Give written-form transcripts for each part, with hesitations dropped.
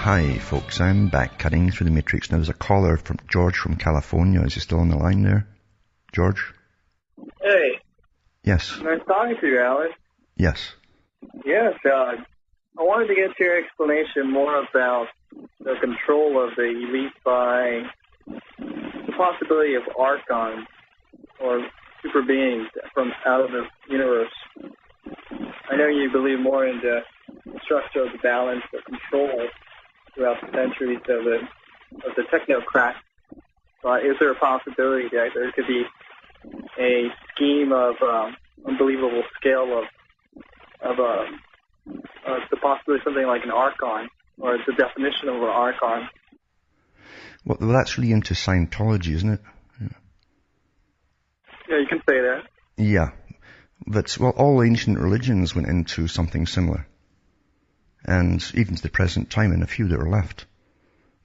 Hi folks, I'm back cutting through the matrix. Now there's a caller from George from California. Is he still on the line there? George? Hey. Yes. Nice talking to you, Alex. Yes. Yes, I wanted to get your explanation more about the control of the elite by the possibility of archons or super beings from out of the universe. I know you believe more in the structure of the balance of control throughout the centuries of the technocrats. Is there a possibility that there could be a scheme of unbelievable scale of the possibility of something like an archon, or the definition of an archon? Well, that's really into Scientology, isn't it? Yeah, you can say that. Yeah. But, well, all ancient religions went into something similar. And even to the present time, and a few that are left,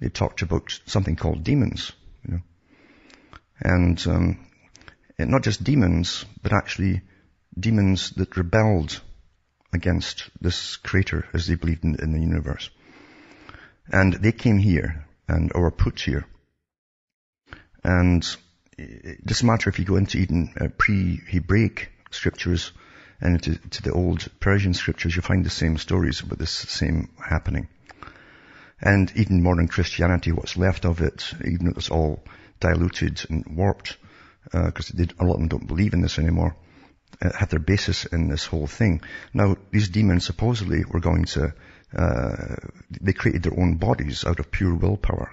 they talked about something called demons, you know. And not just demons, but actually demons that rebelled against this creator, as they believed in the universe. And they came here, or were put here. And it doesn't matter if you go into even pre-Hebraic scriptures and to the old Persian scriptures, you find the same stories about this same happening. And even modern Christianity, what's left of it, even though it's all diluted and warped, because a lot of them don't believe in this anymore, have their basis in this whole thing. Now, these demons supposedly were going to, they created their own bodies out of pure willpower.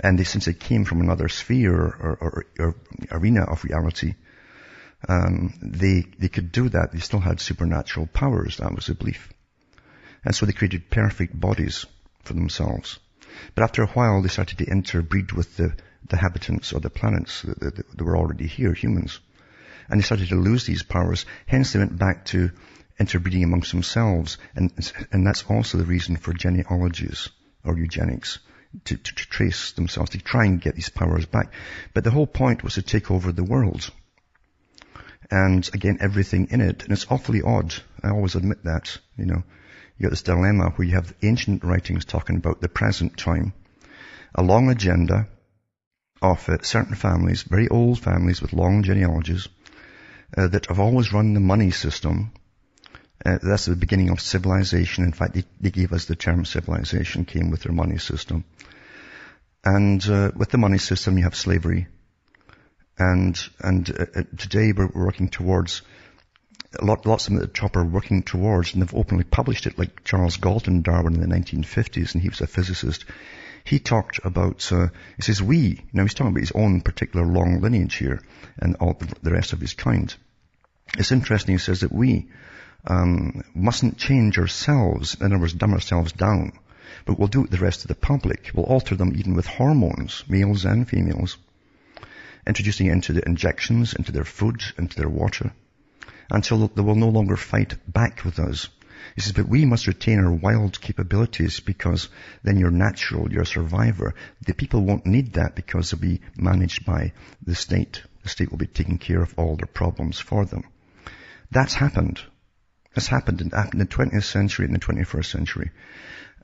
And since they came from another sphere or arena of reality, they could do that. They still had supernatural powers. That was the belief. And so they created perfect bodies for themselves. But after a while, they started to interbreed with the habitants of the planets that were already here, humans. And they started to lose these powers. Hence, they went back to interbreeding amongst themselves. And that's also the reason for genealogies or eugenics, to trace themselves, to try and get these powers back. But the whole point was to take over the world. And again, everything in it. And it's awfully odd. I always admit that, you know. You got this dilemma where you have ancient writings talking about the present time, a long agenda of certain families, very old families with long genealogies, that have always run the money system. That's the beginning of civilization. In fact, they gave us the term civilization, came with their money system. And with the money system, you have slavery. And today we're working towards, lots of them at the top are working towards, and they've openly published it, like Charles Galton Darwin in the 1950s, and he was a physicist. He talked about, he says we, now he's talking about his own particular long lineage here, and all the rest of his kind. It's interesting, he says that we mustn't change ourselves, in other words, dumb ourselves down, but we'll do it the rest of the public. We'll alter them even with hormones, males and females, introducing it into the injections, into their food, into their water, until they will no longer fight back with us. He says, but we must retain our wild capabilities, because then you're natural, you're a survivor. The people won't need that because they'll be managed by the state. The state will be taking care of all their problems for them. That's happened. It's happened in the 20th century and the 21st century.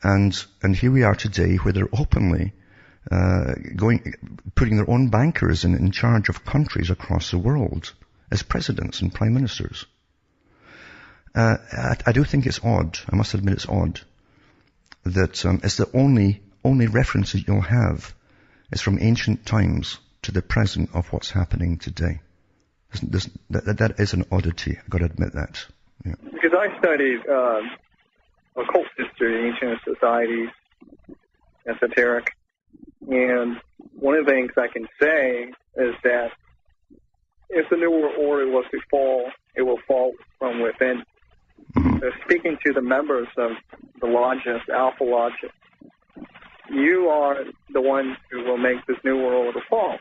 And here we are today, where they're openly putting their own bankers in charge of countries across the world as presidents and prime ministers. I do think it's odd. I must admit it's odd that it's the only reference that you'll have is from ancient times to the present of what's happening today. That is an oddity. I've got to admit that. Yeah. Because I studied occult history, ancient societies, esoteric, and one of the things I can say is that if the New World Order was to fall, it will fall from within. So speaking to the members of the lodges, Alpha Lodges, you are the ones who will make this New World Order fall.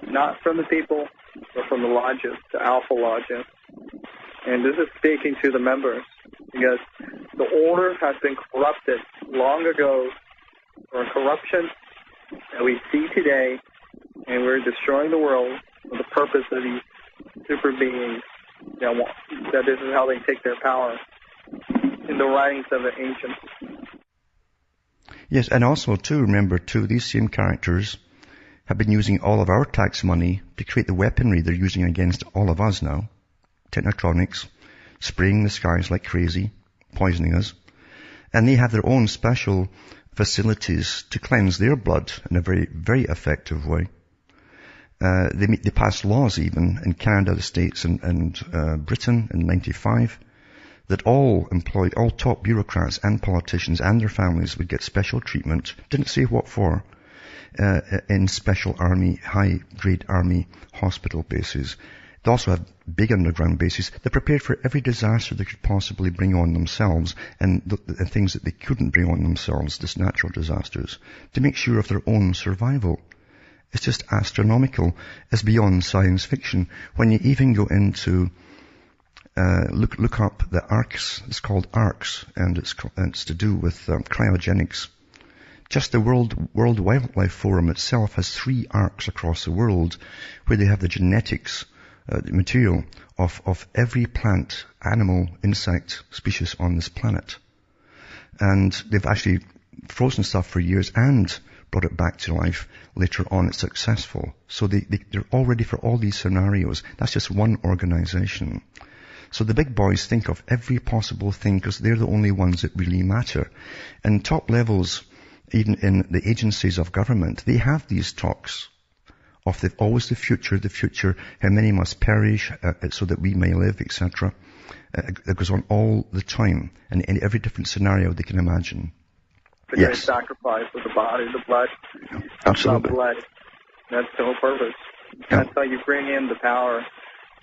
Not from the people, but from the lodges, the Alpha Lodges. And this is speaking to the members, because the order has been corrupted long ago for corruption that we see today, and we're destroying the world for the purpose of these super beings that this is how they take their power in the writings of the ancients. Yes, and also too, remember too, these same characters have been using all of our tax money to create the weaponry they're using against all of us now. Technotronics, spraying the skies like crazy, poisoning us. And they have their own special facilities to cleanse their blood in a very, very effective way. They passed laws even in Canada, the States, and Britain in 95 that all top bureaucrats and politicians and their families would get special treatment. Didn't say what for. In special army, high-grade army hospital bases. They also have big underground bases. They're prepared for every disaster they could possibly bring on themselves and the things that they couldn't bring on themselves, these natural disasters, to make sure of their own survival. It's just astronomical. It's beyond science fiction. When you even go into look up the arcs. It's called arcs, and it's to do with cryogenics. Just the World Wildlife Forum itself has 3 arcs across the world where they have the genetics, the material of every plant, animal, insect species on this planet. And they've actually frozen stuff for years and brought it back to life. Later on, it's successful. So they're all ready for all these scenarios. That's just one organization. So the big boys think of every possible thing because they're the only ones that really matter. And top levels, even in the agencies of government, they have these talks of always the future, how many must perish so that we may live, etc. It goes on all the time, and in every different scenario they can imagine. The great sacrifice of the body, the blood. Absolutely. The blood. That's the whole purpose. Yeah. That's how you bring in the power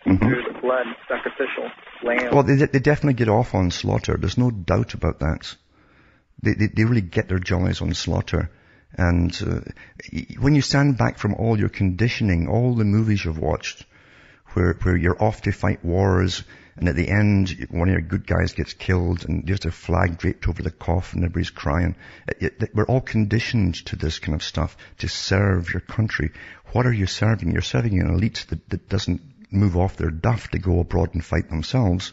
through the blood, sacrificial lamb. Well, they definitely get off on slaughter. There's no doubt about that. They really get their jollies on slaughter. And when you stand back from all your conditioning, all the movies you've watched, where you're off to fight wars, and at the end, one of your good guys gets killed, and there's a flag draped over the coffin, and everybody's crying. We're all conditioned to this kind of stuff, to serve your country. What are you serving? You're serving an elite that doesn't move off their duff to go abroad and fight themselves.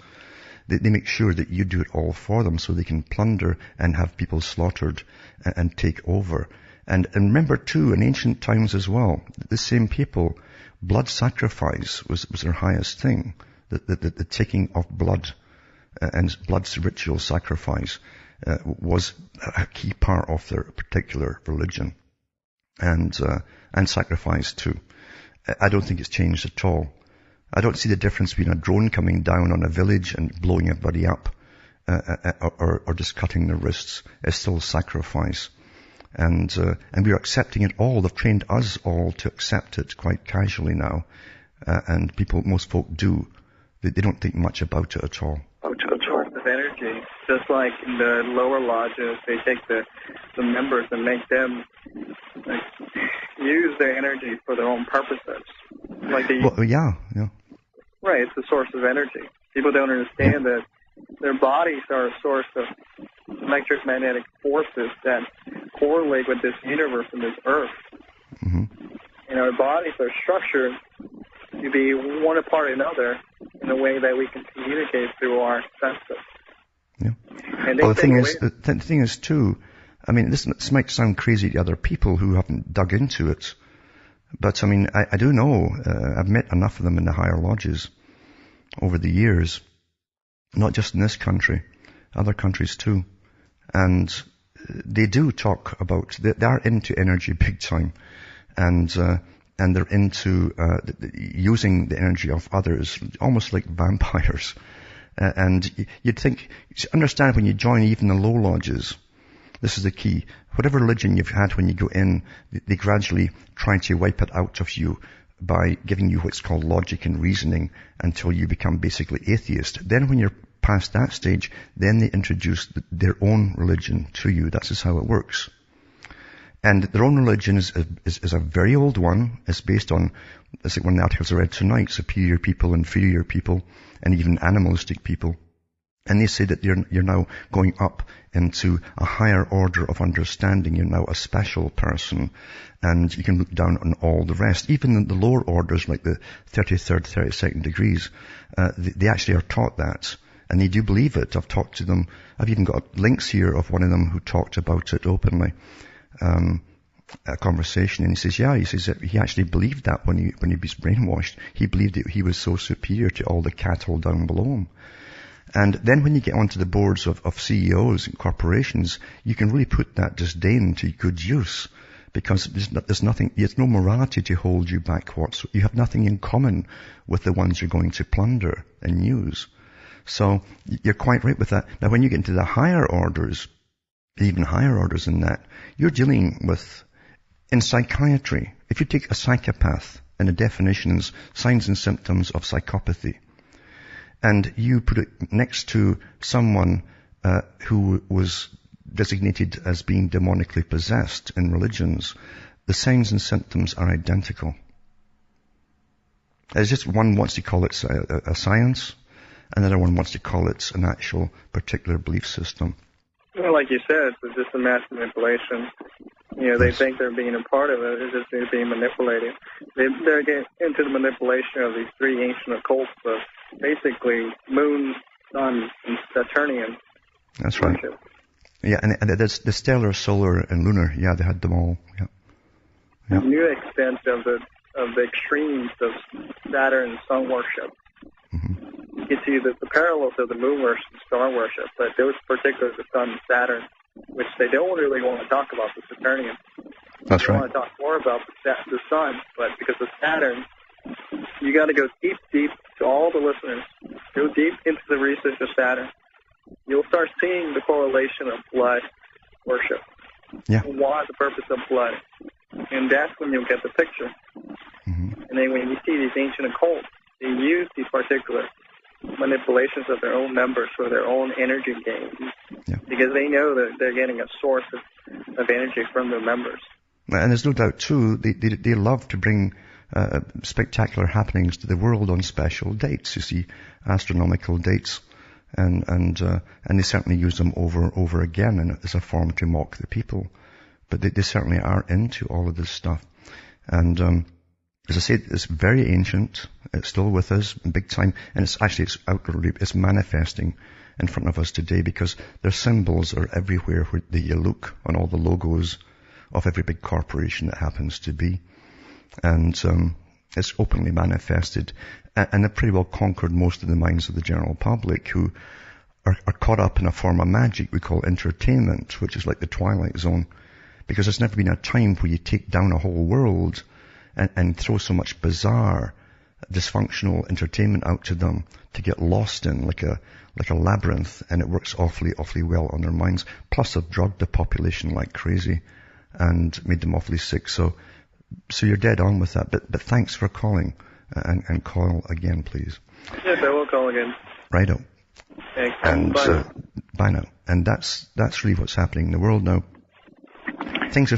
They make sure that you do it all for them so they can plunder and have people slaughtered and take over. And remember too, in ancient times as well, the same people, blood sacrifice was their highest thing. The taking of blood and blood's ritual sacrifice was a key part of their particular religion. And sacrifice too. I don't think it's changed at all. I don't see the difference between a drone coming down on a village and blowing everybody up, or just cutting their wrists. It's still sacrifice. And we're accepting it all. They've trained us all to accept it quite casually now. And most folk do. They don't think much about it at all. Source of energy. Just like in the lower lodges, they take the members and make them use their energy for their own purposes. Yeah. Right, it's a source of energy. People don't understand that their bodies are a source of electromagnetic forces that correlate with this universe and this earth. Mm-hmm. And our bodies are structured to be one apart another in a way that we can communicate through our senses. Yeah. And the thing is too, I mean, this might sound crazy to other people who haven't dug into it, but I mean, I do know, I've met enough of them in the higher lodges over the years, not just in this country, other countries too. And they do talk about, they are into energy big time, and they're into using the energy of others, almost like vampires. And you'd think, understand when you join even the low lodges, this is the key. Whatever religion you've had when you go in, they gradually try to wipe it out of you by giving you what's called logic and reasoning until you become basically atheist. Then when you're past that stage, then they introduce their own religion to you. That's just how it works. And their own religion is a very old one. It's based on, it's like one of the articles I read tonight, superior people, inferior people, and even animalistic people. And they say that you're now going up into a higher order of understanding. You're now a special person, and you can look down on all the rest. Even in the lower orders, like the 33rd, 32nd degrees, they actually are taught that. And they do believe it. I've talked to them. I've even got links here of one of them who talked about it openly. A conversation, and he says that he actually believed that when he was brainwashed. He believed that he was so superior to all the cattle down below him. And then when you get onto the boards of CEOs and corporations, you can really put that disdain to good use, because there's no morality to hold you back whatsoever. You have nothing in common with the ones you're going to plunder and use. So you're quite right with that. Now when you get into the higher orders, even higher orders than that, you're dealing with, in psychiatry, if you take a psychopath and the definitions, signs and symptoms of psychopathy, and you put it next to someone who was designated as being demonically possessed in religions, the signs and symptoms are identical. It's just one wants to call it a science, another one wants to call it an actual particular belief system. Well, like you said, it's just a mass manipulation. They think they're being a part of it. It's just they're being manipulated. They're getting into the manipulation of these three ancient occults of basically moon, sun, and Saturnian. That's right. Worship. Yeah, and there's the stellar, solar, and lunar. Yeah, they had them all. Yeah. The new extent of the extremes of Saturn and sun worship. Mm-hmm. You can see the parallels of the moon worship and star worship, but those particularly the sun and Saturn, which they don't really want to talk about the Saturnian. That's right. They want to talk more about the sun, but because of Saturn, you got to go deep to all the listeners. Go deep into the research of Saturn. You'll start seeing the correlation of blood worship. Yeah. And why the purpose of blood. And that's when you'll get the picture. Mm-hmm. And then when you see these ancient occults, they use these particular manipulations of their own members for their own energy gains. Yeah. Because they know that they're getting a source of energy from their members. And there's no doubt too, they love to bring spectacular happenings to the world on special dates. You see, astronomical dates, and they certainly use them over again, and as a form to mock the people. But they certainly are into all of this stuff. And as I said, it's very ancient. It's still with us, big time, and it's manifesting in front of us today, because their symbols are everywhere where you look, on all the logos of every big corporation that happens to be. And it's openly manifested. And they've pretty well conquered most of the minds of the general public, who are caught up in a form of magic we call entertainment, which is like the Twilight Zone. Because there's never been a time where you take down a whole world and throw so much bizarre, dysfunctional entertainment out to them to get lost in, like a labyrinth, and it works awfully well on their minds. Plus they've drugged the population like crazy and made them awfully sick. So you're dead on with that. But thanks for calling, and call again, please. Yes, I will call again. Righto. Thanks. And bye. Bye now. And that's really what's happening in the world now. Things are